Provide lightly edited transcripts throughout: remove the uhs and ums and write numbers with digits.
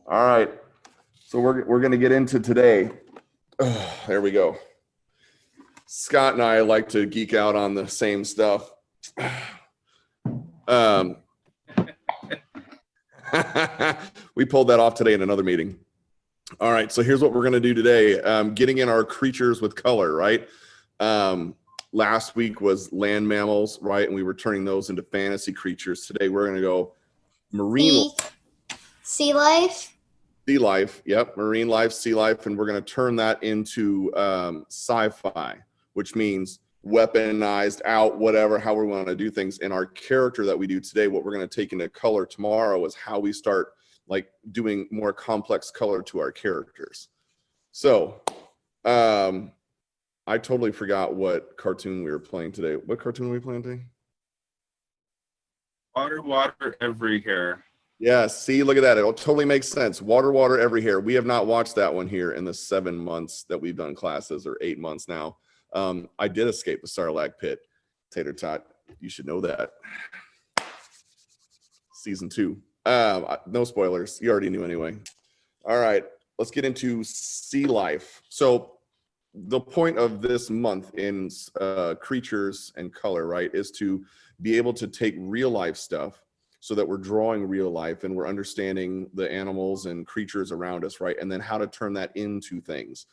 All right. So we're going to get into today. Oh, there we go. Scott and I like to geek out on the same stuff. We pulled that off today in another meeting. All right. So here's what we're going to do today. Getting in our creatures with color, right? Last week was land mammals, right? And we were turning those into fantasy creatures. Today we're going to go marine sea life. Sea life, yep, marine life, sea life, and we're going to turn that into sci-fi, which means weaponized out, whatever, how we want to do things. And our character that we do today, what we're going to take into color tomorrow is how we start like doing more complex color to our characters. So I totally forgot what cartoon we were playing today. What cartoon were we playing today? Water, water, every hair. Yeah, see, look at that. It'll totally make sense. Water, water, every hair. We have not watched that one here in the 7 months that we've done classes, or 8 months now. I did escape the Sarlacc pit. Tater Tot, you should know that. Season 2. No spoilers. You already knew anyway. All right, let's get into sea life. So the point of this month in creatures and color, right, is to be able to take real life stuff so that we're drawing real life and we're understanding the animals and creatures around us, right? And then how to turn that into things,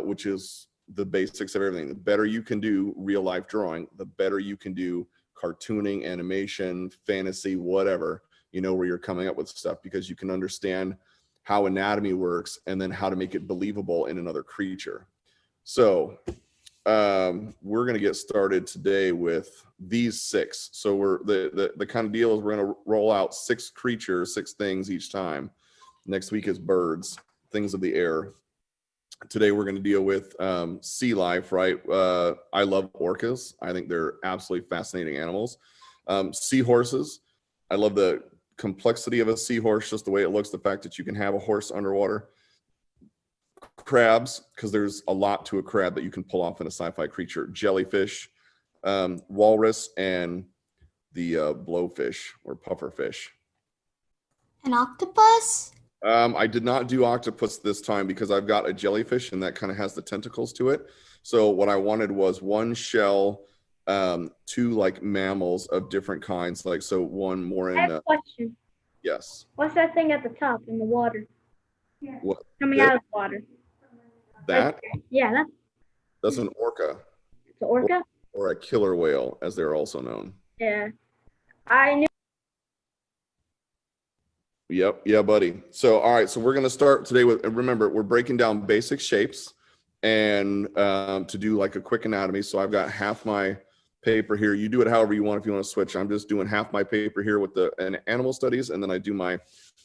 which is the basics of everything. The better you can do real life drawing, the better you can do cartooning, animation, fantasy, whatever, you know, where you're coming up with stuff, because you can understand how anatomy works and then how to make it believable in another creature. So we're going to get started today with these 6. So we're the kind of deal is we're going to roll out 6 creatures, 6 things each time. Next week is birds, things of the air. Today we're going to deal with sea life, right? I love orcas. I think they're absolutely fascinating animals. Seahorses. I love the complexity of a seahorse, just the way it looks, the fact that you can have a horse underwater. Crabs, because there's a lot to a crab that you can pull off in a sci-fi creature. Jellyfish, walrus, and the blowfish or pufferfish. An octopus? I did not do octopus this time because I've got a jellyfish and that kind of has the tentacles to it. So what I wanted was 1 shell, 2 like mammals of different kinds, like so 1 more in. I have a question. Yes. What's that thing at the top in the water? What? Coming out of the water. That? Yeah, that's an orca. It's an orca? Or a killer whale, as they're also known. Yeah. I knew. Yep. Yeah, buddy. So, all right. So we're going to start today with, remember, we're breaking down basic shapes and to do like a quick anatomy. So I've got half my paper here. You do it however you want. If you want to switch, I'm just doing half my paper here with the animal studies, and then I do my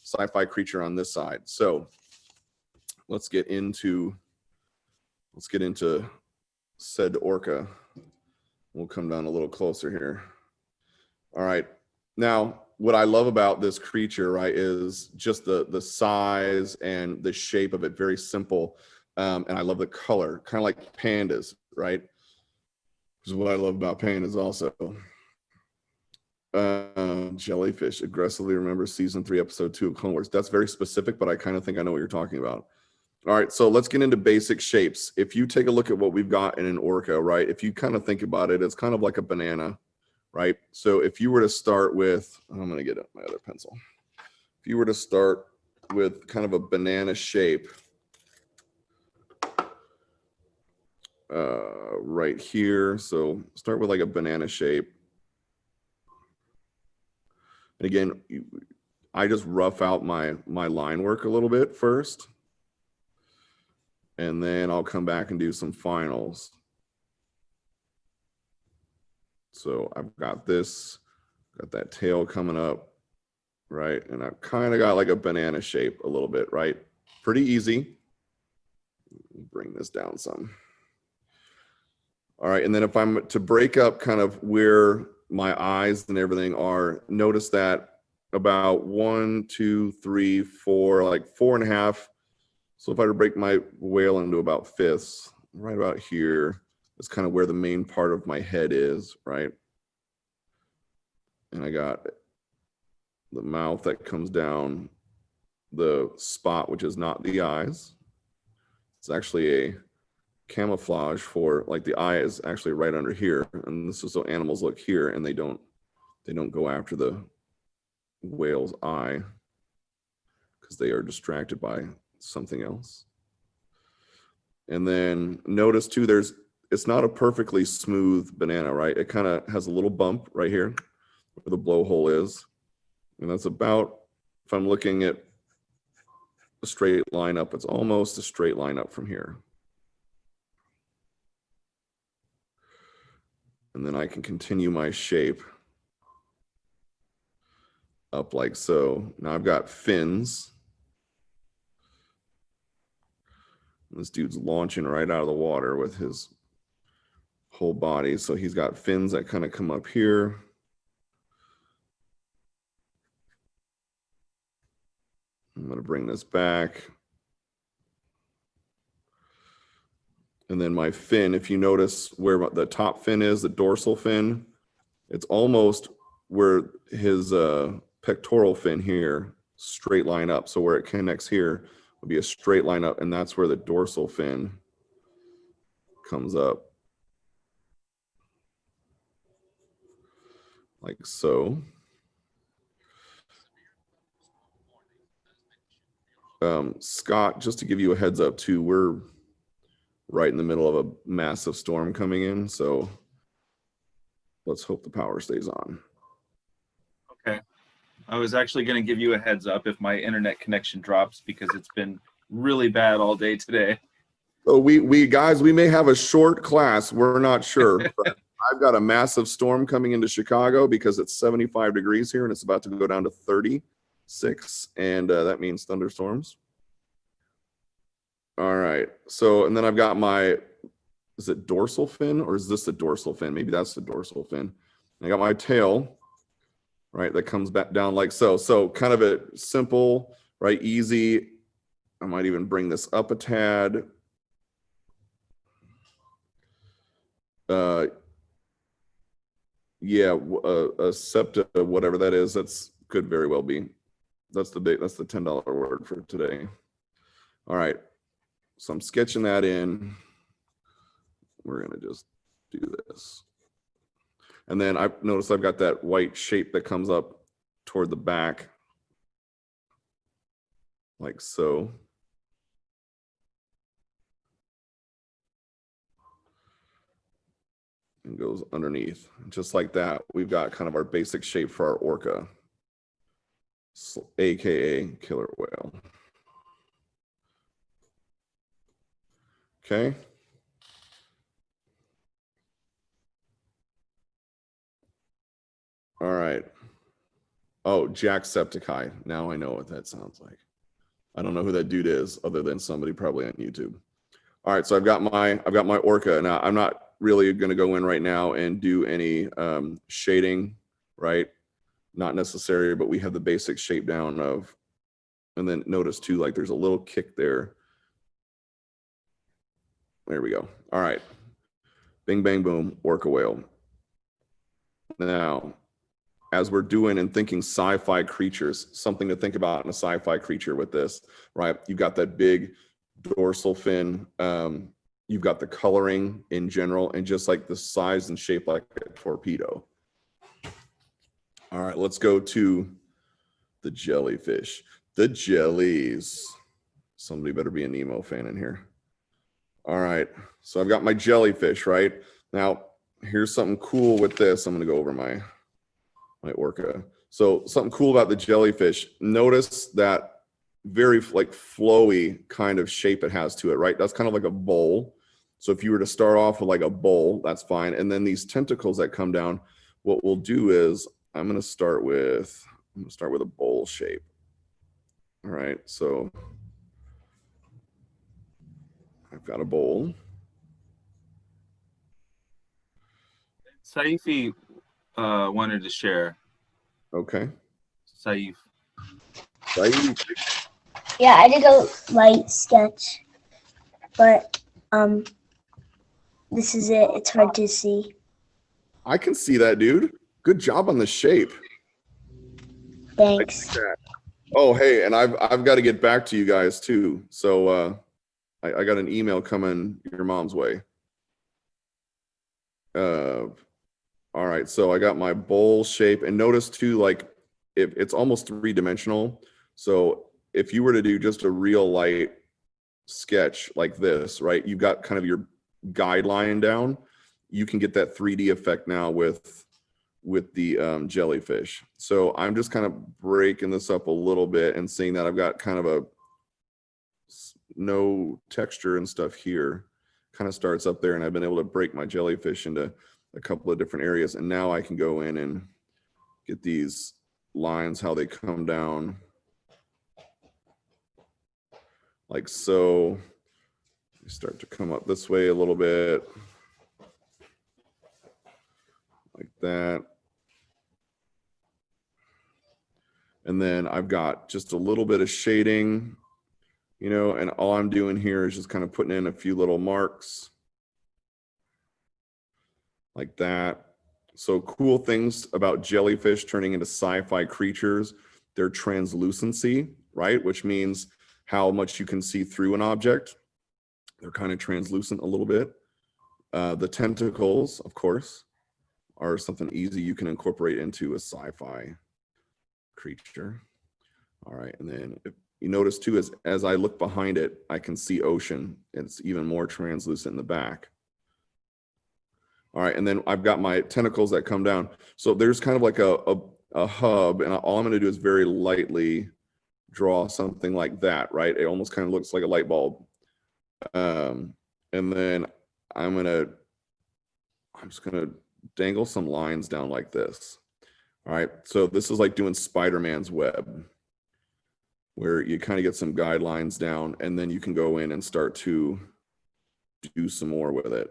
sci-fi creature on this side. So let's get into said orca. We'll come down a little closer here. All right. Now, what I love about this creature, right, is just the size and the shape of it. Very simple. And I love the color, kind of like pandas, right? Which is what I love about pandas also. Jellyfish, aggressively remember season 3, episode 2 of Clone Wars. That's very specific, but I kind of think I know what you're talking about. All right, so let's get into basic shapes. If you take a look at what we've got in an orca, right, if you kind of think about it, it's kind of like a banana, right? So if you were to start with, I'm going to get my other pencil. If you were to start with kind of a banana shape right here, so start with like a banana shape. And again, I just rough out my line work a little bit first. And then I'll come back and do some finals. So I've got this, got that tail coming up, right? And I've kind of got like a banana shape a little bit, right? Pretty easy. Bring this down some. All right, and then if I'm to break up kind of where my eyes and everything are, notice that about 1, 2, 3, 4, like 4.5. So if I were to break my whale into about fifths, right about here, is kind of where the main part of my head is, right? And I got the mouth that comes down the spot, which is not the eyes. It's actually a camouflage for, like, the eye is actually right under here, and this is so animals look here and they don't go after the whale's eye because they are distracted by something else. And then notice too, it's not a perfectly smooth banana, right? It kind of has a little bump right here where the blowhole is. And that's about, if I'm looking at a straight line up, it's almost a straight line up from here. And then I can continue my shape up like so. Now I've got fins. This dude's launching right out of the water with his whole body. So he's got fins that kind of come up here. I'm going to bring this back. And then my fin, if you notice where the top fin is, the dorsal fin, it's almost where his pectoral fin here, straight line up. So where it connects here would be a straight line up, and that's where the dorsal fin comes up. Like so. Scott, just to give you a heads up too, we're right in the middle of a massive storm coming in, so let's hope the power stays on. Okay. I was actually going to give you a heads up if my internet connection drops because it's been really bad all day today. So we guys, we may have a short class, we're not sure, but I've got a massive storm coming into Chicago because it's 75 degrees here and it's about to go down to 36, and that means thunderstorms. All right, so, and then I've got my, is it dorsal fin or is this the dorsal fin? Maybe that's the dorsal fin. I got my tail, right, that comes back down like so. So kind of a simple, right, easy. I might even bring this up a tad. Yeah, a septa, whatever that is, that's could very well be. That's the $10 word for today. All right, so I'm sketching that in. We're gonna just do this. And then I've noticed I've got that white shape that comes up toward the back, like so. And goes underneath. Just like that, we've got kind of our basic shape for our orca, AKA killer whale. Okay. All right. Oh, Jacksepticeye. Now I know what that sounds like. I don't know who that dude is other than somebody probably on YouTube. All right, so I've got my orca. Now I'm not really going to go in right now and do any shading, right? Not necessary, but we have the basic shape down of, and then notice too, like there's a little kick there. There we go. All right. Bing, bang, boom, orca whale. Now, as we're doing and thinking sci-fi creatures, something to think about in a sci-fi creature with this, right? You've got that big dorsal fin. You've got the coloring in general and just like the size and shape like a torpedo. All right, let's go to the jellyfish. The jellies. Somebody better be a Nemo fan in here. All right, so I've got my jellyfish, right? Now, here's something cool with this. I'm gonna go over my orca. So something cool about the jellyfish, notice that very like flowy kind of shape it has to it, right? That's kind of like a bowl. So if you were to start off with like a bowl, that's fine. And then these tentacles that come down, what we'll do is I'm going to start with a bowl shape. All right, so I've got a bowl. Sci-Fi wanted to share. Okay. Sci-Fi. Yeah, I did a light sketch, but this is it. It's hard to see. I can see that, dude. Good job on the shape. Thanks. I like that. Oh, hey, and I've got to get back to you guys too. So I got an email coming your mom's way. All right, so I got my bowl shape, and notice too, like if it's almost 3-dimensional. So if you were to do just a real light sketch like this, right? You've got kind of your guideline down. You can get that 3D effect now with the jellyfish. So I'm just kind of breaking this up a little bit and seeing that I've got kind of a no texture and stuff here. Kind of starts up there, and I've been able to break my jellyfish into a couple of different areas, and now I can go in and get these lines, how they come down like so. They start to come up this way a little bit like that. And then I've got just a little bit of shading, you know, and all I'm doing here is just kind of putting in a few little marks like that. So cool things about jellyfish turning into sci-fi creatures, their translucency, right? Which means how much you can see through an object. They're kind of translucent a little bit. The tentacles, of course, are something easy you can incorporate into a sci-fi creature. All right, and then if you notice too, as I look behind it, I can see ocean. It's even more translucent in the back. All right, and then I've got my tentacles that come down. So there's kind of like a hub, and all I'm going to do is very lightly draw something like that, right? It almost kind of looks like a light bulb. And then I'm just gonna dangle some lines down like this. All right, so this is like doing Spider-Man's web, where you kind of get some guidelines down, and then you can go in and start to do some more with it.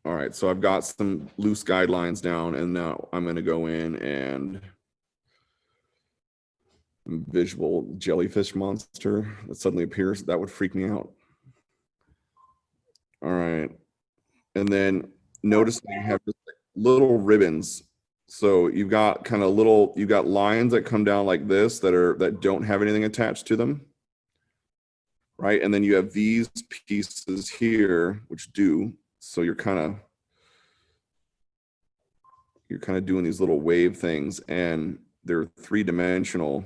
All right, so I've got some loose guidelines down, and now I'm gonna go in and visual jellyfish monster that suddenly appears. That would freak me out. All right, and then notice that you have just like little ribbons. So you've got kind of little, you've got lines that come down like this that don't have anything attached to them, right? And then you have these pieces here which do. So you're kind of doing these little wave things, and they're 3-dimensional,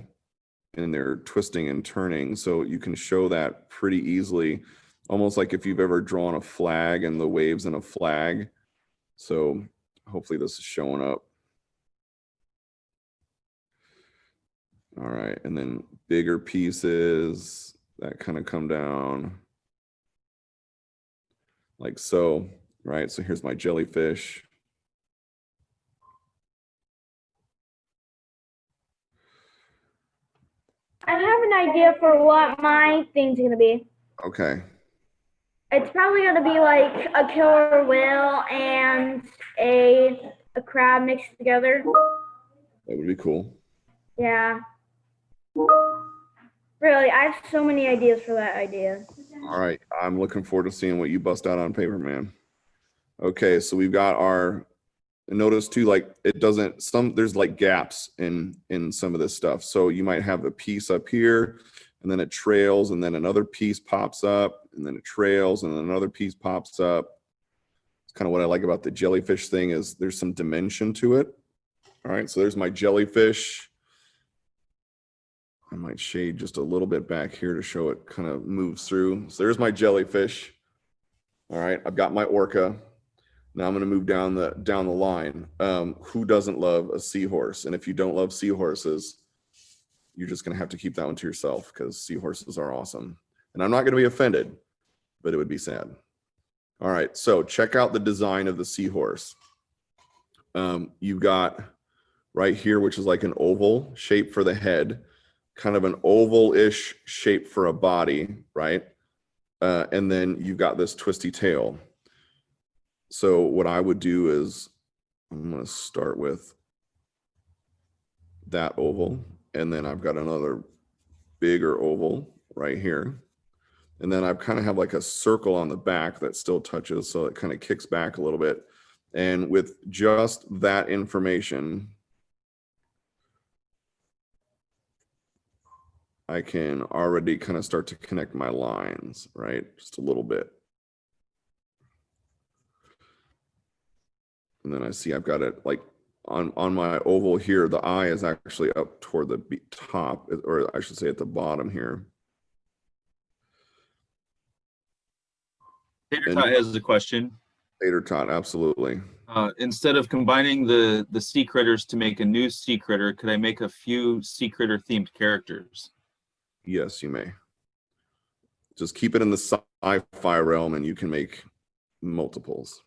and they're twisting and turning. So you can show that pretty easily, almost like if you've ever drawn a flag and the waves in a flag. So hopefully this is showing up. All right, and then bigger pieces that kind of come down like so, right? So here's my jellyfish. I have an idea for what my thing's gonna be. Okay. It's probably gonna be like a killer whale and a crab mixed together. That would be cool. Yeah. Really, I have so many ideas for that idea. All right, I'm looking forward to seeing what you bust out on paper, man. Okay, so we've got our, notice too, like it doesn't, there's like gaps in some of this stuff. So you might have a piece up here, and then it trails, and then another piece pops up, and then it trails, and then another piece pops up. It's kind of what I like about the jellyfish thing, is there's some dimension to it. All right, so there's my jellyfish. I might shade just a little bit back here to show it kind of moves through. So there's my jellyfish. All right, I've got my orca. Now I'm going to move down the line. Who doesn't love a seahorse? And if you don't love seahorses, you're just going to have to keep that one to yourself, because seahorses are awesome. And I'm not going to be offended, but it would be sad. All right, so check out the design of the seahorse. You've got right here, which is like an oval shape for the head, kind of an oval-ish shape for a body, right? And then you've got this twisty tail. So what I would do is, I'm going to start with that oval, and then I've got another bigger oval right here. And then I kind of have like a circle on the back that still touches, so it kind of kicks back a little bit. And with just that information, I can already kind of start to connect my lines, right? Just a little bit. And then I see I've got it like on my oval here, the eye is actually up toward the top, or I should say at the bottom here. Tater Tot has a question. Tater Tot, absolutely. Instead of combining the sea critters to make a new sea critter, could I make a few sea critter themed characters? Yes, you may. Just keep it in the sci-fi realm and you can make multiples.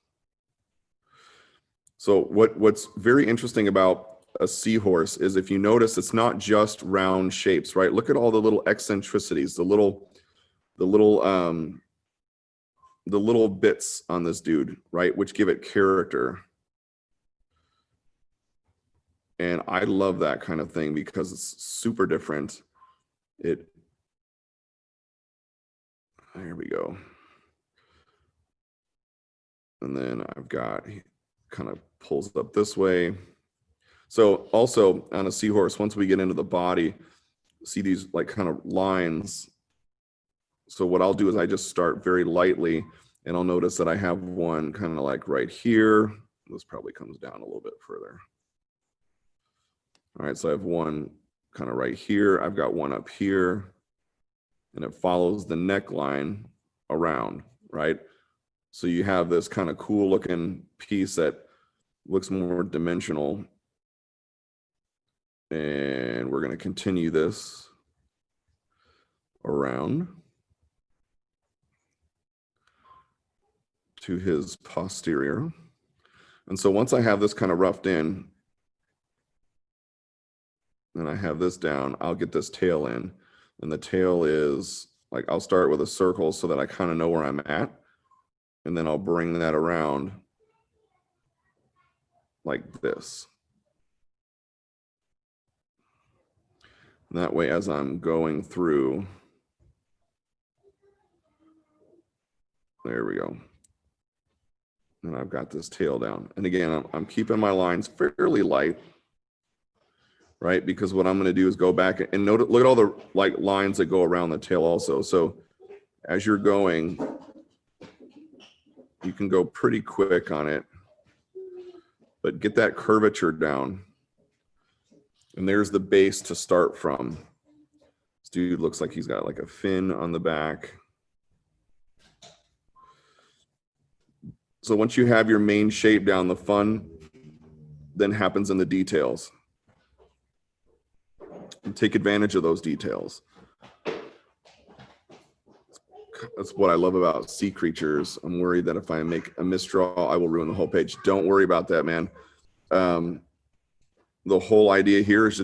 So what's very interesting about a seahorse is, if you notice, it's not just round shapes, right? Look at all the little eccentricities, the little bits on this dude, right? Which give it character. And I love that kind of thing because it's super different. There we go. And then I've got, kind of pulls up this way. So also on a seahorse, once we get into the body, see these like kind of lines. So what I'll do is I just start very lightly, and I'll notice that I have one kind of like right here. This probably comes down a little bit further. All right, so I have one kind of right here. I've got one up here, and it follows the neckline around, right? So you have this kind of cool looking piece that looks more dimensional. And we're going to continue this around to his posterior. And so once I have this kind of roughed in, and I have this down, I'll get this tail in. And the tail is like, I'll start with a circle so that I kind of know where I'm at. And then I'll bring that around like this. And that way, as I'm going through, there we go. And I've got this tail down. And again, I'm keeping my lines fairly light, right? Because what I'm going to do is go back and look at all the like lines that go around the tail also. So as you're going, you can go pretty quick on it, but get that curvature down. And there's the base to start from. This dude looks like he's got like a fin on the back. So once you have your main shape down, the fun then happens in the details. And take advantage of those details. That's what I love about sea creatures. I'm worried that if I make a misdraw, I will ruin the whole page. Don't worry about that, man. The whole idea here is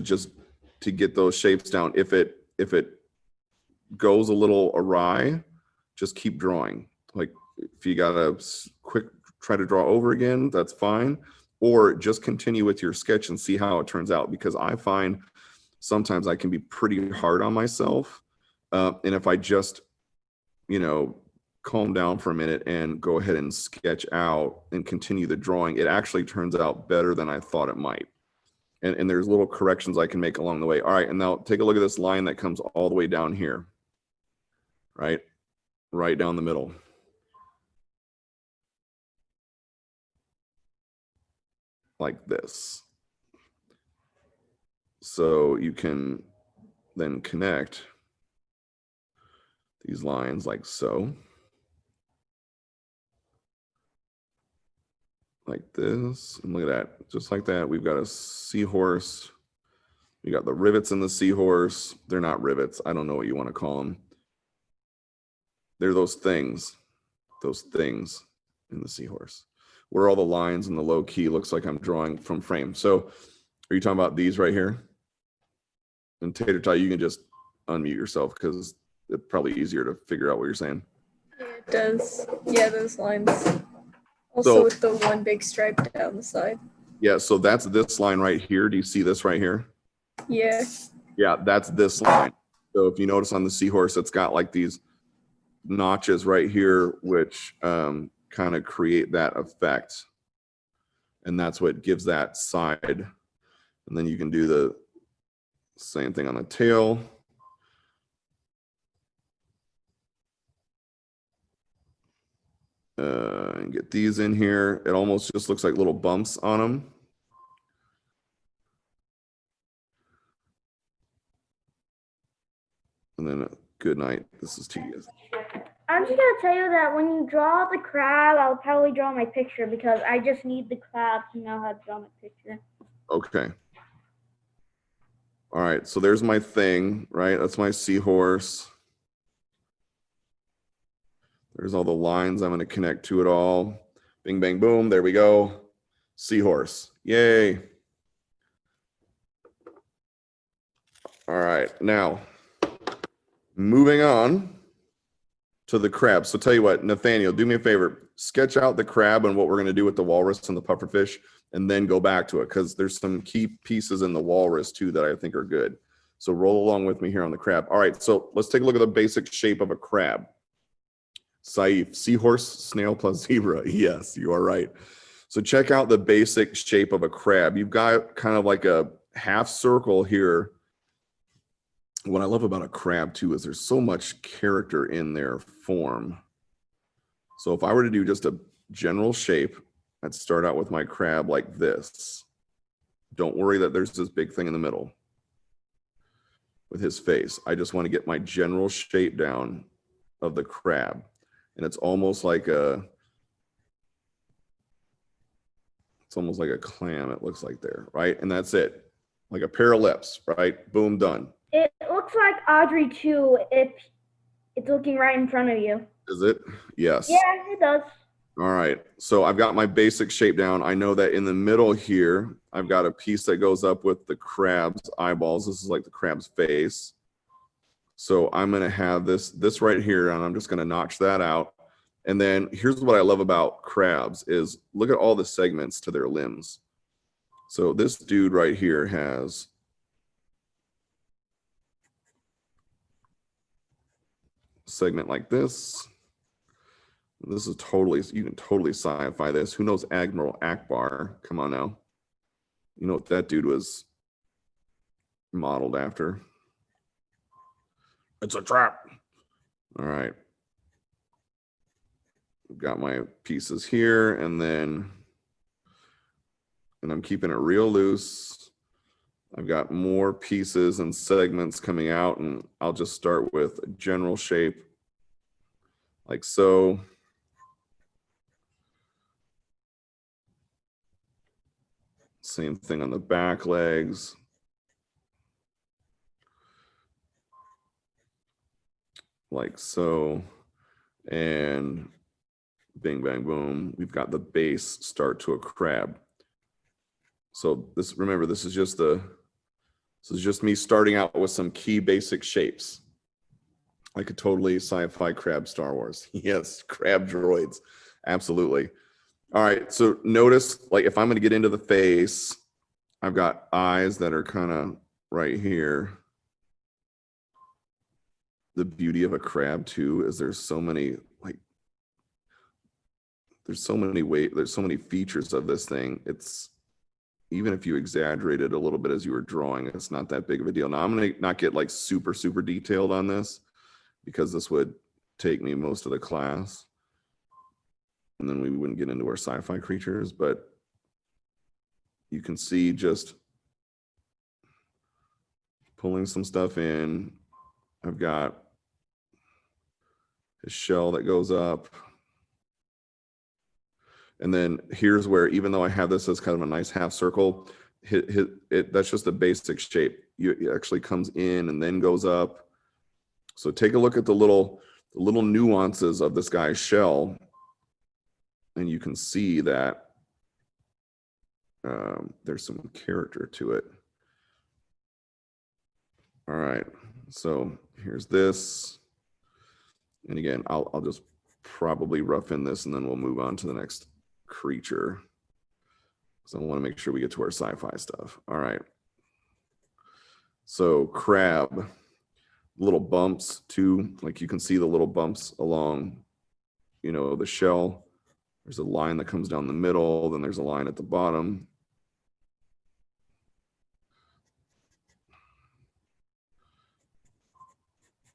to get those shapes down. If it goes a little awry, just keep drawing. Like if you gotta try to draw over again, that's fine. Or just continue with your sketch and see how it turns out. Because I find sometimes I can be pretty hard on myself. And if I just, calm down for a minute and go ahead and sketch out and continue the drawing, it actually turns out better than I thought it might. And there's little corrections I can make along the way. All right, and now take a look at this line that comes all the way down here, right down the middle. Like this. So you can then connect these lines like so. Like this, and look at that, just like that. We've got a seahorse. We got the rivets in the seahorse. They're not rivets. I don't know what you want to call them. They're those things in the seahorse. Where all the lines and the low key looks like I'm drawing from frame. So are you talking about these right here? And Tater Tot, you can just unmute yourself because it's probably easier to figure out what you're saying. Yeah, it does. Yeah, those lines. Also So, with the one big stripe down the side. Yeah, so that's this line right here. Do you see this right here? Yeah. Yeah, that's this line. So if you notice on the seahorse, it's got like these notches right here, which kind of create that effect. And that's what gives that side. And then you can do the same thing on the tail. And get these in here. It almost just looks like little bumps on them. And then good night. This is tedious. I'm just gonna tell you that when you draw the crab, I'll probably draw my picture because I just need the crab to know how to draw my picture. Okay. All right, so there's my thing, right? That's my seahorse. There's all the lines I'm going to connect to it all. Bing, bang, boom. There we go. Seahorse. Yay. All right, now moving on to the crab. So tell you what, Nathaniel, do me a favor. Sketch out the crab and what we're going to do with the walrus and the pufferfish, and then go back to it because there's some key pieces in the walrus too that I think are good. So roll along with me here on the crab. All right, so let's take a look at the basic shape of a crab. Saif, seahorse, snail plus zebra. Yes, you are right. So check out the basic shape of a crab. You've got kind of like a half circle here. What I love about a crab too is there's so much character in their form. So if I were to do just a general shape, I'd start out with my crab like this. Don't worry that there's this big thing in the middle with his face. I just want to get my general shape down of the crab. And it's almost like a clam, it looks like there, right? And that's it. Like a pair of lips, right? Boom, done. It looks like Audrey too if it's looking right in front of you. Is it? Yes. Yeah, it does. All right. So I've got my basic shape down. I know that in the middle here, I've got a piece that goes up with the crab's eyeballs. This is like the crab's face. So I'm going to have this right here, and I'm just going to notch that out. And then here's what I love about crabs is look at all the segments to their limbs. So this dude right here has a segment like this. This is totally, you can totally sci-fi this. Who knows Admiral Akbar? Come on now. You know what that dude was modeled after. It's a trap. All right. Got my pieces here, and I'm keeping it real loose. I've got more pieces and segments coming out, and I'll just start with a general shape like so. Same thing on the back legs. Like so. And bing, bang, boom. We've got the base start to a crab. So remember, this is just me starting out with some key basic shapes. I could totally sci-fi crab Star Wars. Yes, crab droids. Absolutely. All right, so notice, like if I'm going to get into the face, I've got eyes that are kind of right here. The beauty of a crab too is there's so many features of this thing. It's even if you exaggerate it a little bit as you were drawing, it's not that big of a deal. Now I'm going to not get like super detailed on this because this would take me most of the class. And then we wouldn't get into our sci-fi creatures, but you can see just pulling some stuff in. I've got a shell that goes up. And then here's where, even though I have this as kind of a nice half circle, that's just a basic shape. It actually comes in and then goes up. So take a look at the little nuances of this guy's shell. And you can see that there's some character to it. All right, so here's this. And again, I'll just probably rough in this and then we'll move on to the next creature. So I want to make sure we get to our sci-fi stuff. All right. So crab, little bumps too. Like you can see the little bumps along, the shell. There's a line that comes down the middle, then there's a line at the bottom.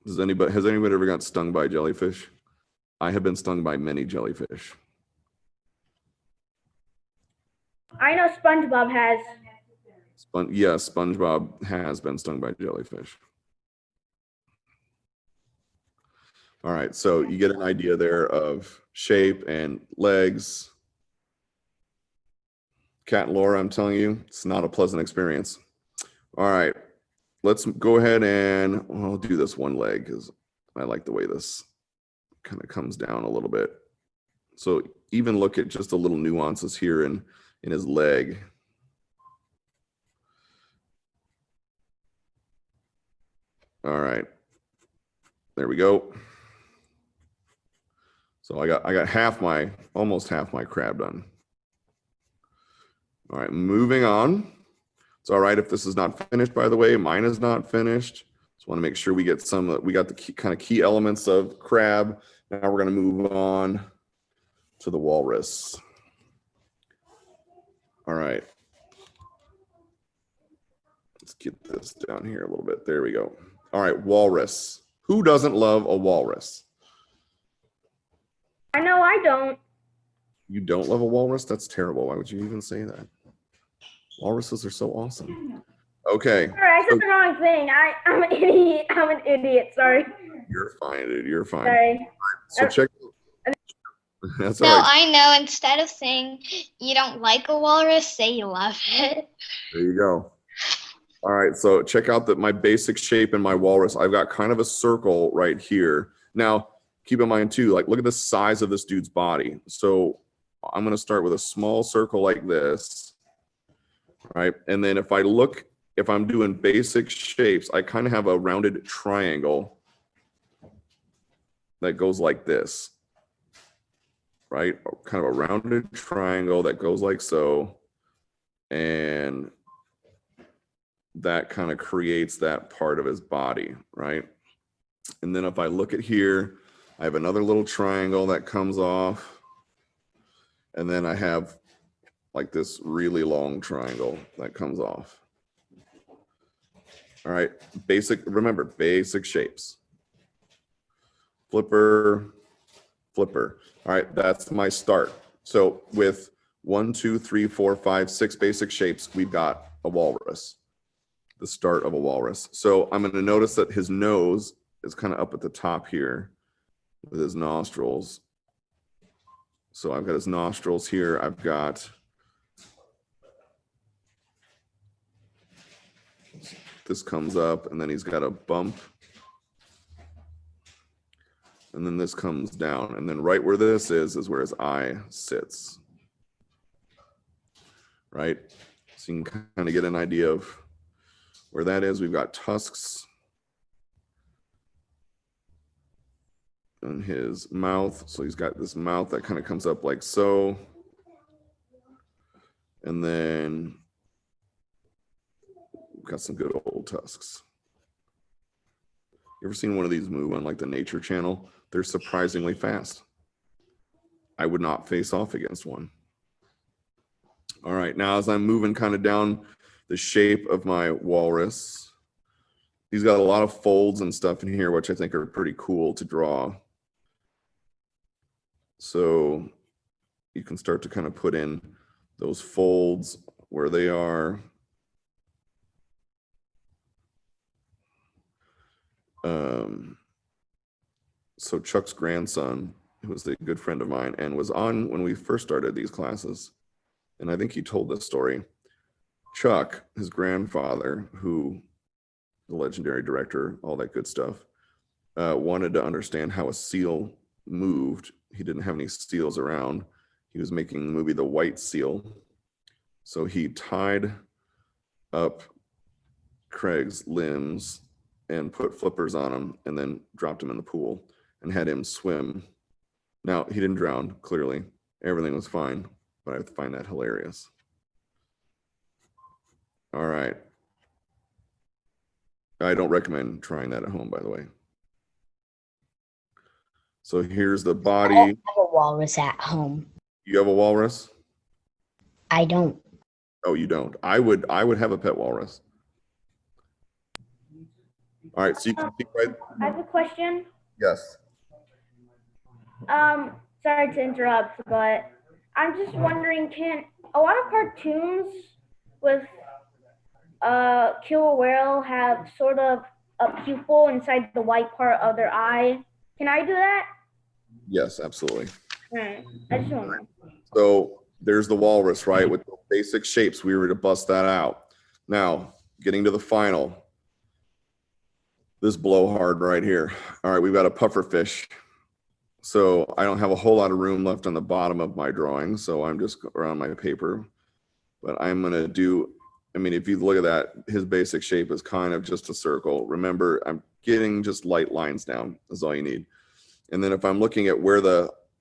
Has anybody ever got stung by a jellyfish? I have been stung by many jellyfish. I know SpongeBob has. Yes, SpongeBob has been stung by jellyfish. All right, so you get an idea there of shape and legs. Cat and Laura, I'm telling you, it's not a pleasant experience. All right, let's go ahead and I'll do this one leg because I like the way this kind of comes down a little bit. So even look at just the little nuances here in his leg. All right, there we go. So I got almost half my crab done. All right, moving on. It's all right if this is not finished, by the way. Mine is not finished. Just want to make sure we get we got the kind of key elements of crab. Now we're going to move on to the walrus. All right. Let's get this down here a little bit. There we go. All right, walrus. Who doesn't love a walrus? I know I don't. You don't love a walrus? That's terrible. Why would you even say that? Walruses are so awesome. Okay. Sorry, I said the wrong thing. I'm an idiot. I'm an idiot. Sorry. You're fine, dude. You're fine. Sorry. So check. That's So all right. I know instead of saying you don't like a walrus, say you love it. There you go. All right. So check out my basic shape in my walrus. I've got kind of a circle right here. Now, keep in mind too, like look at the size of this dude's body. So I'm going to start with a small circle like this. Right. And then if I'm doing basic shapes, I kind of have a rounded triangle that goes like this. Right. Kind of a rounded triangle that goes like so. And that kind of creates that part of his body. Right. And then if I look at here, I have another little triangle that comes off. And then I have like this really long triangle that comes off. All right, remember, basic shapes. Flipper, flipper. All right, that's my start. So with 1, 2, 3, 4, 5, 6 basic shapes, we've got a walrus, the start of a walrus. So I'm gonna notice that his nose is kind of up at the top here with his nostrils. So I've got his nostrils here. I've got this comes up and then he's got a bump. And then this comes down. And then right where this is where his eye sits. Right? So you can kind of get an idea of where that is. We've got tusks in his mouth. So he's got this mouth that kind of comes up like so. And then got some good old tusks. You ever seen one of these move on like the Nature Channel? They're surprisingly fast. I would not face off against one. All right, now as I'm moving kind of down the shape of my walrus, he's got a lot of folds and stuff in here, which I think are pretty cool to draw. So you can start to kind of put in those folds where they are. So Chuck's grandson, who was a good friend of mine and was on when we first started these classes, and I think he told this story. Chuck, his grandfather, who the legendary director, all that good stuff, wanted to understand how a seal moved. He didn't have any seals around. He was making the movie The White Seal. So he tied up Craig's limbs and put flippers on him and then dropped him in the pool and had him swim. Now, he didn't drown, clearly. Everything was fine, but I find that hilarious. All right. I don't recommend trying that at home, by the way. So here's the I body. don't have a walrus at home. You have a walrus? I don't. Oh, you don't. I would have a pet walrus. All right, so you can see right. I have a question. Yes. Sorry to interrupt, but I'm just wondering, can a lot of cartoons with killer whale have sort of a pupil inside the white part of their eye? Can I do that? Yes, absolutely. I just want to know. So there's the walrus, right? With the basic shapes, we were to bust that out. Now, getting to the final. This blowhard right here. All right, we've got a puffer fish. So I don't have a whole lot of room left on the bottom of my drawing, so I'm just around my paper. But I'm gonna do, I mean, if you look at that, his basic shape is kind of just a circle. Remember, I'm getting just light lines down, is all you need. And then if I'm looking at where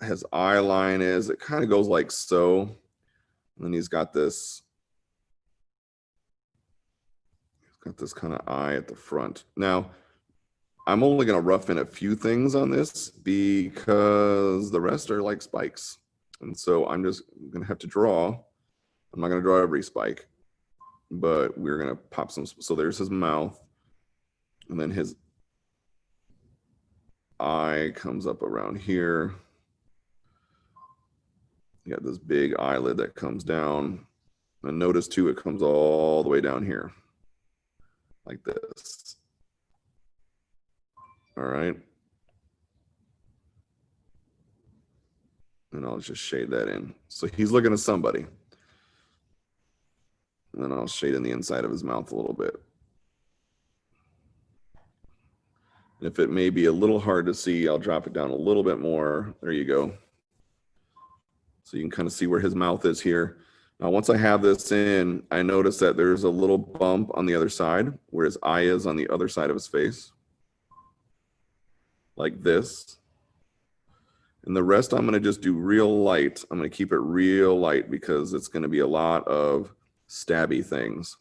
his eye line is, it kind of goes like so. And then he's got this kind of eye at the front. Now, I'm only going to rough in a few things on this because the rest are like spikes. And so I'm just going to have to draw. I'm not going to draw every spike, but we're going to pop some. So there's his mouth. And then his eye comes up around here. You got this big eyelid that comes down. And notice too, it comes all the way down here like this. All right. And I'll just shade that in. So he's looking at somebody. And then I'll shade in the inside of his mouth a little bit. And if it may be a little hard to see, I'll drop it down a little bit more. There you go. So you can kind of see where his mouth is here. Now, once I have this in, I notice that there's a little bump on the other side where his eye is on the other side of his face. Like this. And the rest I'm going to just do real light. I'm going to keep it real light because it's going to be a lot of stabby things.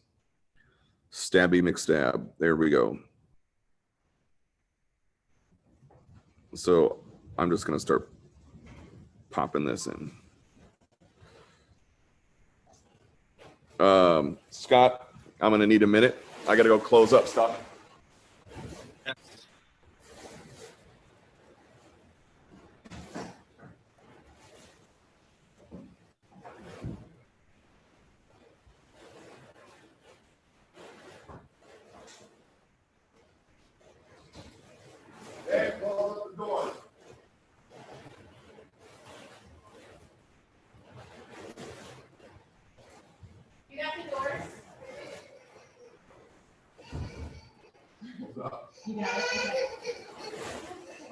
Stabby McStab. There we go. So I'm just going to start popping this in. Scott, I'm going to need a minute. I got to go close up stuff. Hey, close up the door. You got the doors? What's up? You got it.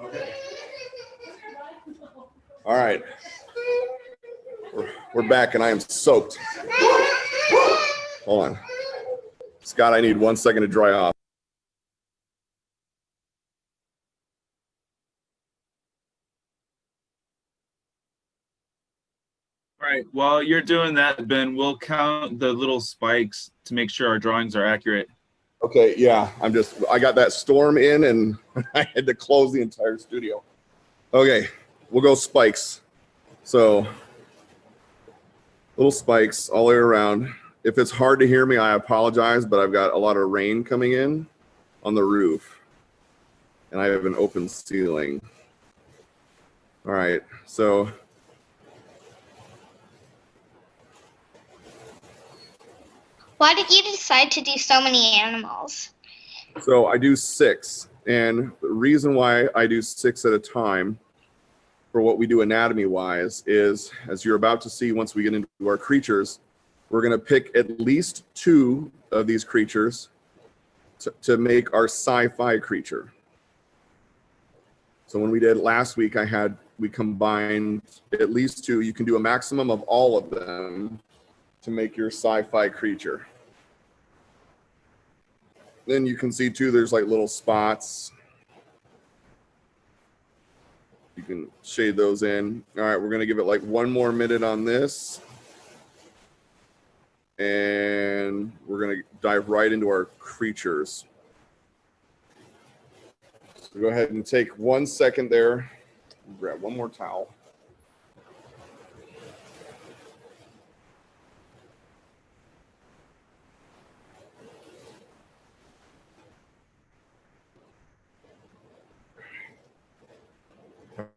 Okay. All right. We're back and I am soaked. Hold on. Scott, I need 1 second to dry off. All right. While you're doing that, Ben, we'll count the little spikes to make sure our drawings are accurate. Okay, yeah, I got that storm in and I had to close the entire studio. Okay, we'll go spikes. So, little spikes all the way around. If it's hard to hear me, I apologize, but I've got a lot of rain coming in on the roof. And I have an open ceiling. All right, so Why did you decide to do so many animals? So I do 6, and the reason why I do 6 at a time for what we do anatomy-wise is, as you're about to see once we get into our creatures, we're going to pick at least 2 of these creatures to make our sci-fi creature. So when we did last week, we combined at least 2. You can do a maximum of all of them to make your sci-fi creature. Then you can see too, there's like little spots. You can shade those in. All right, we're gonna give it like 1 more minute on this. And we're gonna dive right into our creatures. So go ahead and take 1 second there. Grab one more towel.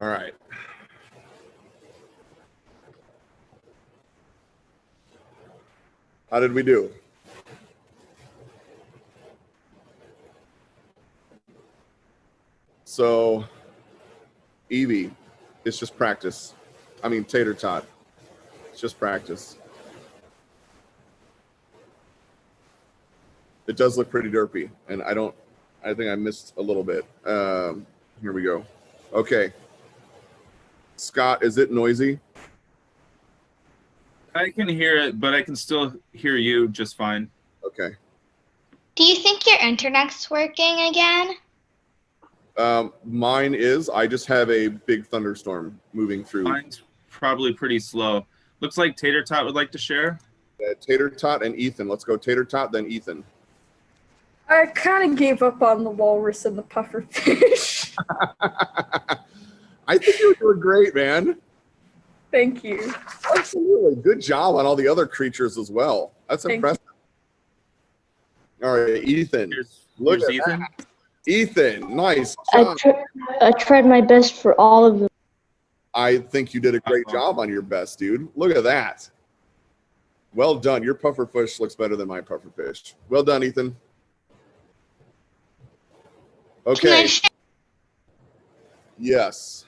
All right. How did we do? So, Evie, it's just practice. I mean, Tater Tot, it's just practice. It does look pretty derpy, and I think I missed a little bit. Here we go. Okay. Scott, is it noisy? I can hear it, but I can still hear you just fine. Okay. Do you think your internet's working again? Mine is. I just have a big thunderstorm moving through. Mine's probably pretty slow. Looks like Tater Tot would like to share. Tater Tot and Ethan. Let's go Tater Tot, then Ethan. I kind of gave up on the walrus and the pufferfish. I think you're doing great, man. Thank you. Absolutely. Good job on all the other creatures as well. That's Thank impressive. All right, Ethan. Look Here's at Ethan. that. Ethan, nice job. I tried my best for all of them. I think you did a great job on your best, dude. Look at that. Well done. Your pufferfish looks better than my pufferfish. Well done, Ethan. Can I Okay. share? Yes.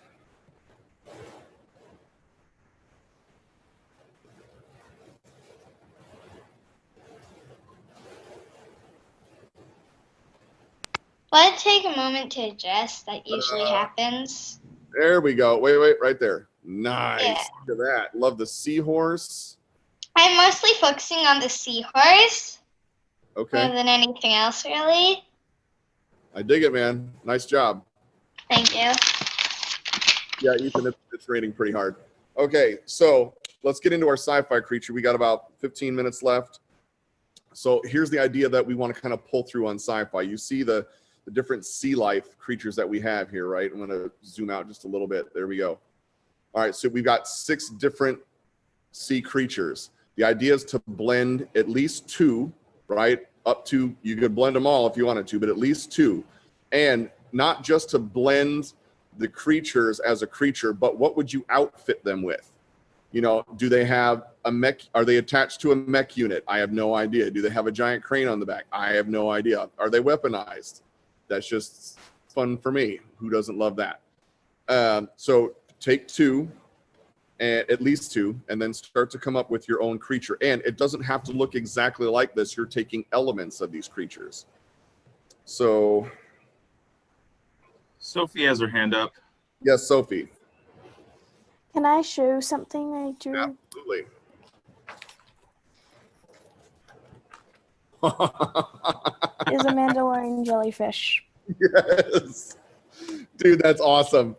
Let it take a moment to adjust. That usually happens. There we go. Wait, right there. Nice. Yeah. Look at that. Love the seahorse. I'm mostly focusing on the seahorse more Okay. than anything else, really. I dig it, man. Nice job. Thank you. Yeah, Ethan, it's raining pretty hard. Okay, so let's get into our sci-fi creature. We got about 15 minutes left. So here's the idea that we want to kind of pull through on sci-fi. You see the different sea life creatures that we have here, right? I'm going to zoom out just a little bit. There we go. All right, so we've got 6 different sea creatures. The idea is to blend at least 2, right? Up to, you could blend them all if you wanted to, but at least 2. And not just to blend the creatures as a creature, but what would you outfit them with? You know, do they have a mech? Are they attached to a mech unit? I have no idea. Do they have a giant crane on the back? I have no idea. Are they weaponized? That's just fun for me. Who doesn't love that? So take 2, and at least 2, and then start to come up with your own creature. And it doesn't have to look exactly like this. You're taking elements of these creatures. So, Sophie has her hand up. yes, Sophie. Can I show something I drew? Absolutely. Is a Mandalorian jellyfish. Yes. Dude, that's awesome.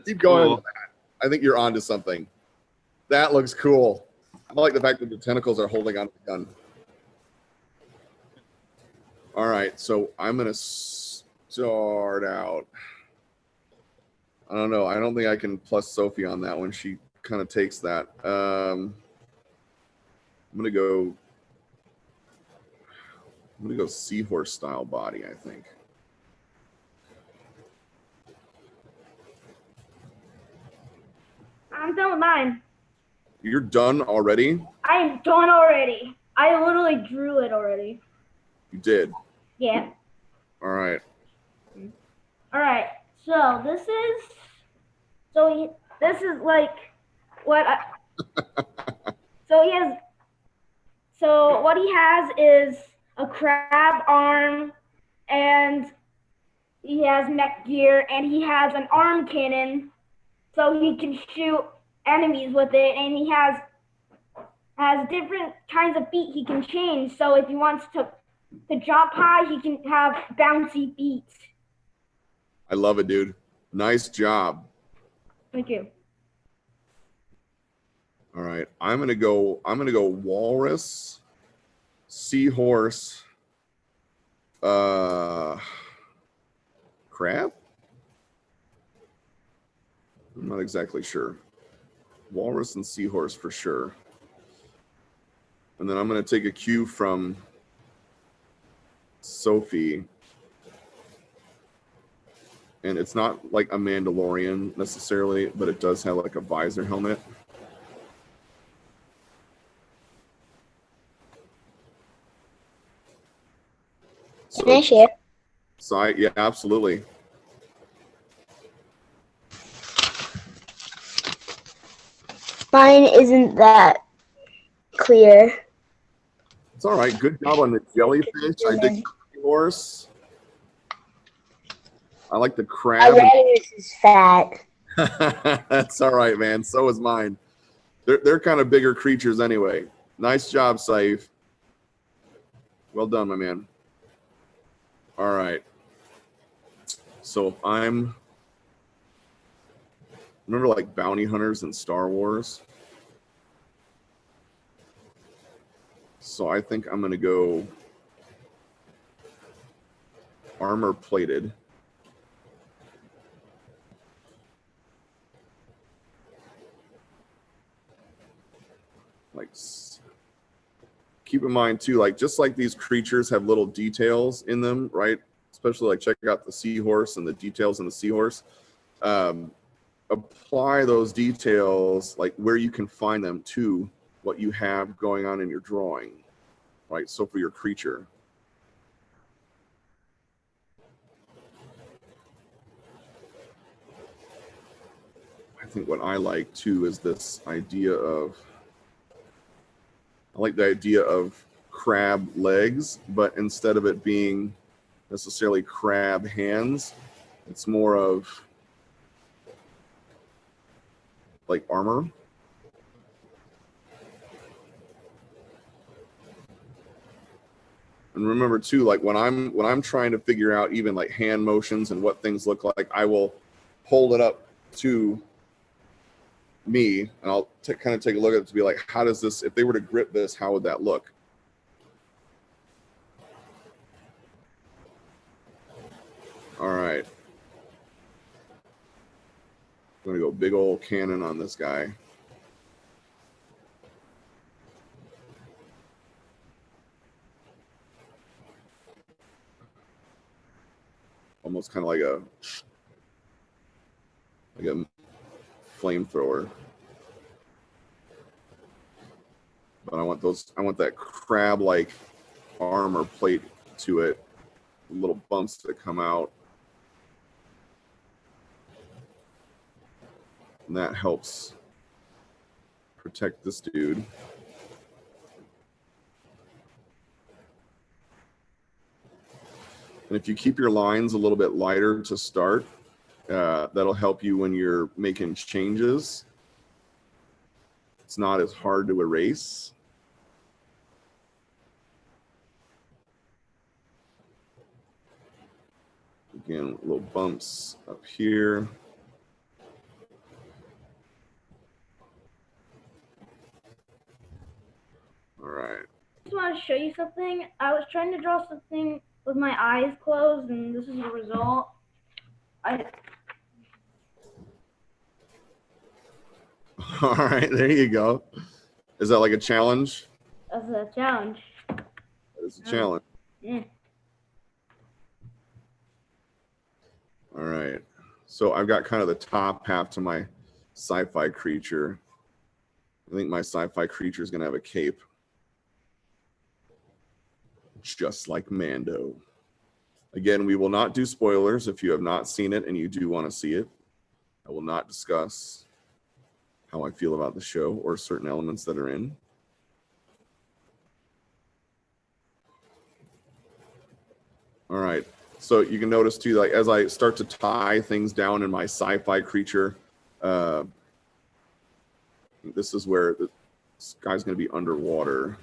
Keep going cool. with that. I think you're onto something. That looks cool. I like the fact that the tentacles are holding on to the gun. All right, so I'm going to start out. I don't know. I don't think I can plus Sophie on that one. She kind of takes that. I'm going to go Seahorse style body, I think. I'm done with mine. You're done already? I am done already. I literally drew it already. You did. Yeah. All right. All right. So this is like what I, so what he has is a crab arm, and he has mech gear, and he has an arm cannon, so he can shoot enemies with it, and he has different kinds of feet he can change. So if he wants to jump high, he can have bouncy feet. I love it, dude. Nice job. Thank you. All right. I'm gonna go walrus, seahorse, crab? I'm not exactly sure. Walrus and seahorse for sure. And then I'm gonna take a cue from Sophie. And it's not like a Mandalorian necessarily, but it does have like a visor helmet. Can I share? Yeah, absolutely. Mine isn't that clear. It's all right. Good job on the jellyfish. I dig the seahorse. I like the My crab. radius is fat. That's all right, man. So is mine. They're kind of bigger creatures anyway. Nice job, Saif. Well done, my man. All right. So remember like bounty hunters in Star Wars? So I think I'm gonna go armor plated. Like, keep in mind too, like just like these creatures have little details in them, right? Especially like check out the seahorse and the details in the seahorse. Apply those details like where you can find them to what you have going on in your drawing, right? So for your creature. I think what I like too is this idea of, I like the idea of crab legs, but instead of it being necessarily crab hands, it's more of like armor. And remember too, like when I'm trying to figure out even like hand motions and what things look like, I will hold it up to me and I'll kind of take a look at it to be like, how does this, if they were to grip this, how would that look? All right. I'm gonna go big old cannon on this guy. Almost kind of like a flamethrower. But I want that crab-like armor plate to it, little bumps that come out. And that helps protect this dude. And if you keep your lines a little bit lighter to start, that'll help you when you're making changes. It's not as hard to erase. Again, little bumps up here. All right. I just want to show you something. I was trying to draw something with my eyes closed, and this is the result. All right, there you go. Is that like a challenge? That's a challenge. That is a challenge. Yeah. All right. So I've got kind of the top half to my sci-fi creature. I think my sci-fi creature is going to have a cape. Just like Mando. Again, we will not do spoilers if you have not seen it and you do want to see it. I will not discuss how I feel about the show or certain elements that are in. All right. So you can notice too, like as I start to tie things down in my sci-fi creature, this is where this guy's going to be underwater.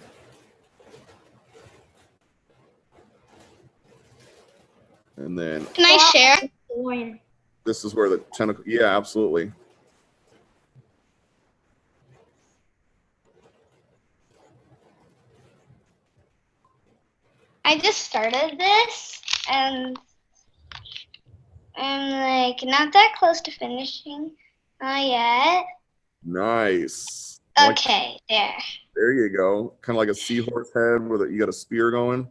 And then Can I share? this is where the tentacle, yeah, absolutely. I just started this and I'm like not that close to finishing. Not yet. Nice. Like, Okay, there. there you go. Kind of like a seahorse head with you got a spear going.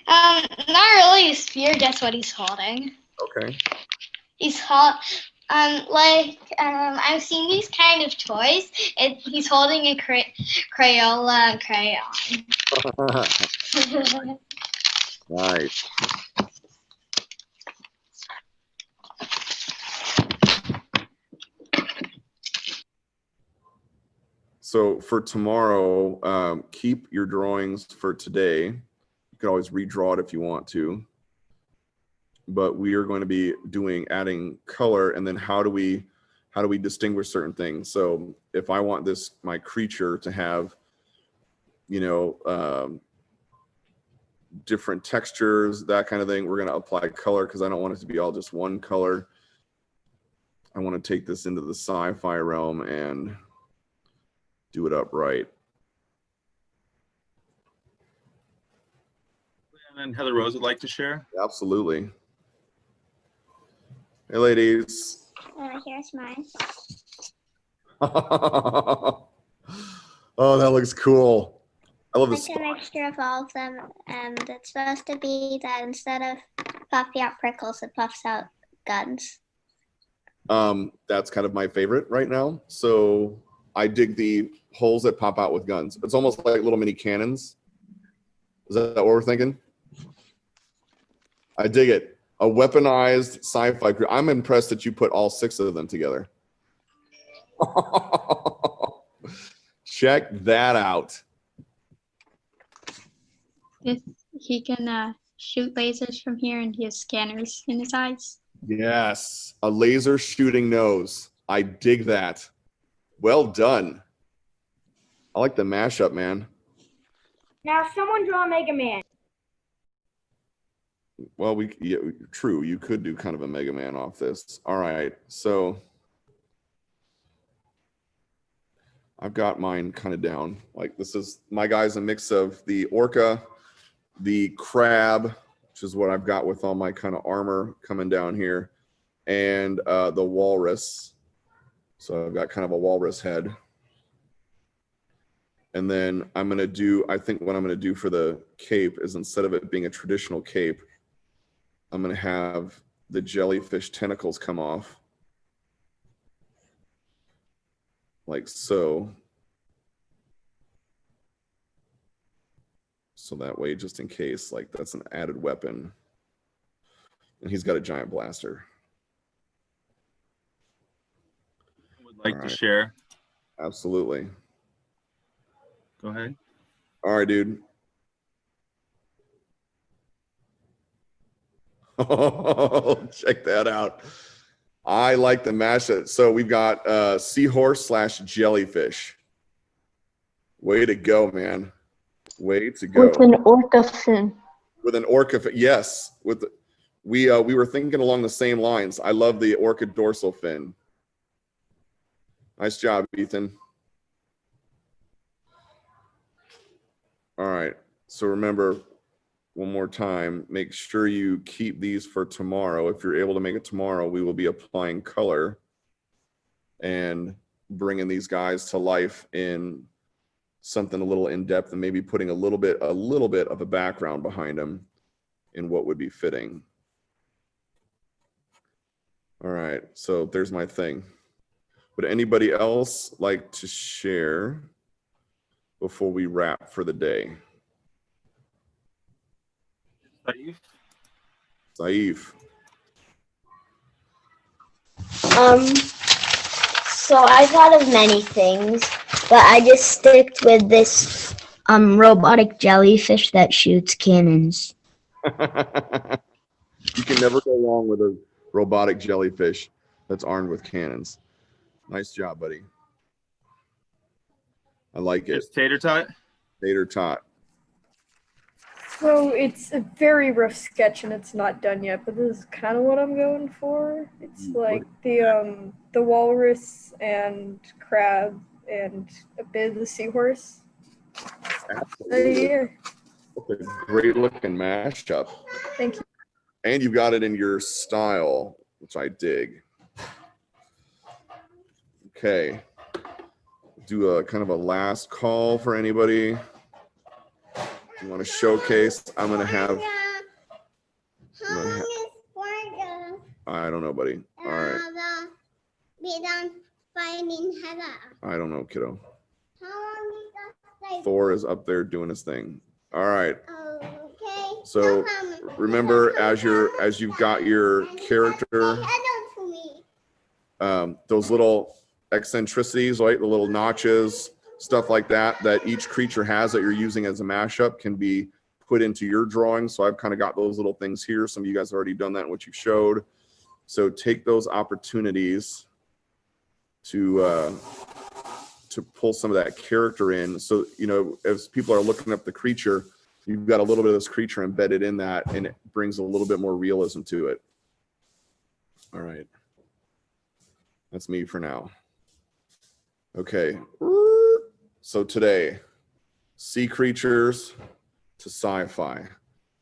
Not really a spear. Guess what he's holding? Okay. He's I've seen these kind of toys. He's holding a Crayola crayon. Nice. So for tomorrow, keep your drawings for today. You can always redraw it if you want to. But we are going to be adding color, and then how do we distinguish certain things? So if I want my creature to have, different textures, that kind of thing, we're going to apply color because I don't want it to be all just one color. I want to take this into the sci-fi realm and do it up right. And then Heather Rose would like to share. Absolutely. Hey, ladies. Here's mine. Oh, that looks cool. I love this. It's a mixture of all of them, and it's supposed to be that instead of puffy out prickles, it puffs out guns. That's kind of my favorite right now. So I dig the holes that pop out with guns. It's almost like little mini cannons. Is that what we're thinking? I dig it. A weaponized sci-fi crew. I'm impressed that you put all 6 of them together. Check that out. He can shoot lasers from here, and he has scanners in his eyes. Yes, a laser shooting nose. I dig that. Well done. I like the mashup, man. Now, someone draw Mega Man. Well, yeah, true. You could do kind of a Mega Man off this. All right, so I've got mine kind of down. Like my guy's a mix of the Orca, the crab, which is what I've got with all my kind of armor coming down here, and the walrus. So I've got kind of a walrus head. And then I think what I'm going to do for the cape is, instead of it being a traditional cape, I'm going to have the jellyfish tentacles come off. Like so. So that way, just in case, like that's an added weapon. And he's got a giant blaster. Would like to share. Absolutely. Go ahead. All right, dude. Oh, check that out. I like the mashup. So we've got Seahorse / Jellyfish. Way to go, man. Way to go. With an orca fin. With an orca fin. Yes. We were thinking along the same lines. I love the orca dorsal fin. Nice job, Ethan. All right. So remember, one more time, make sure you keep these for tomorrow. If you're able to make it tomorrow, we will be applying color and bringing these guys to life in something a little in depth, and maybe putting a little bit of a background behind them in what would be fitting. All right, so there's my thing. Would anybody else like to share before we wrap for the day? Saif. So I thought of many things, but I just sticked with this robotic jellyfish that shoots cannons. You can never go wrong with a robotic jellyfish that's armed with cannons. Nice job, buddy. I like it. It's tater tot. Tater tot. So it's a very rough sketch and it's not done yet, but this is kind of what I'm going for. It's like the walrus and crab and a bit of the seahorse. Absolutely. Yeah. That's a great looking mashup. Thank you. And you've got it in your style, which I dig. Okay. Do a kind of a last call for anybody. If you want to showcase, I'm going to have. I don't know, buddy. All right. Be done finding Heather. I don't know, kiddo. Thor is up there doing his thing. All right. Okay. So remember, as you've got your character, those little eccentricities, right? The little notches, stuff like that, that each creature has that you're using as a mashup can be put into your drawing. So I've kind of got those little things here. Some of you guys have already done that in what you showed. So take those opportunities to pull some of that character in. So, you know, as people are looking up the creature, you've got a little bit of this creature embedded in that, and it brings a little bit more realism to it. All right. That's me for now. Okay. So today, sea creatures to sci-fi.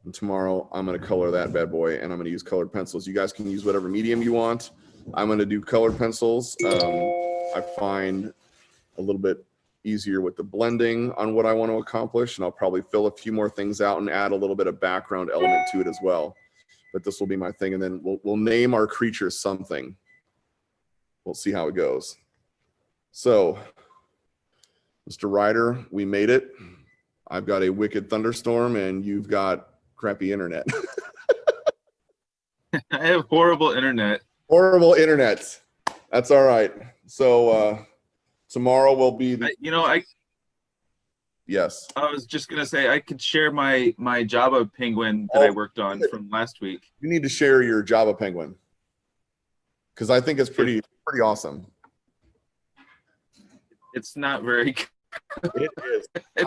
And tomorrow, I'm going to color that bad boy, and I'm going to use colored pencils. You guys can use whatever medium you want. I'm going to do colored pencils. I find a little bit easier with the blending on what I want to accomplish, and I'll probably fill a few more things out and add a little bit of background element to it as well. But this will be my thing, and then we'll name our creature something. We'll see how it goes. So, Mr. Ryder, we made it. I've got a wicked thunderstorm, and you've got crappy internet. I have horrible internet. Horrible internet. That's all right. So tomorrow will be the. Yes. I was just gonna say I could share my Java penguin that I worked on from last week. You need to share your Java penguin because I think it's pretty awesome. It's not very good. It is.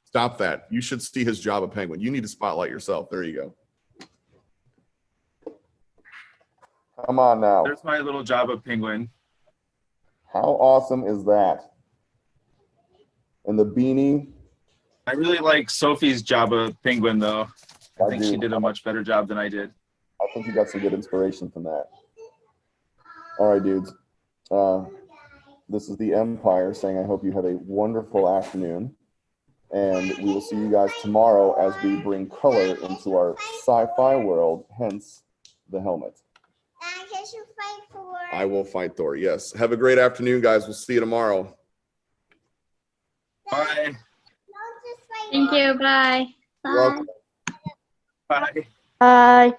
Stop that. You should see his Java penguin. You need to spotlight yourself. There you go. Come on now. There's my little Java penguin. How awesome is that? And the beanie. I really like Sophie's Java penguin though. I think she did a much better job than I did. I think you got some good inspiration from that. All right, dudes. This is the Empire saying I hope you have a wonderful afternoon. And we will see you guys tomorrow as we bring color into our sci-fi world, hence the helmet. I will fight Thor, yes. Have a great afternoon, guys. We'll see you tomorrow. Bye. Thank you. Bye. You're welcome. Bye. Bye.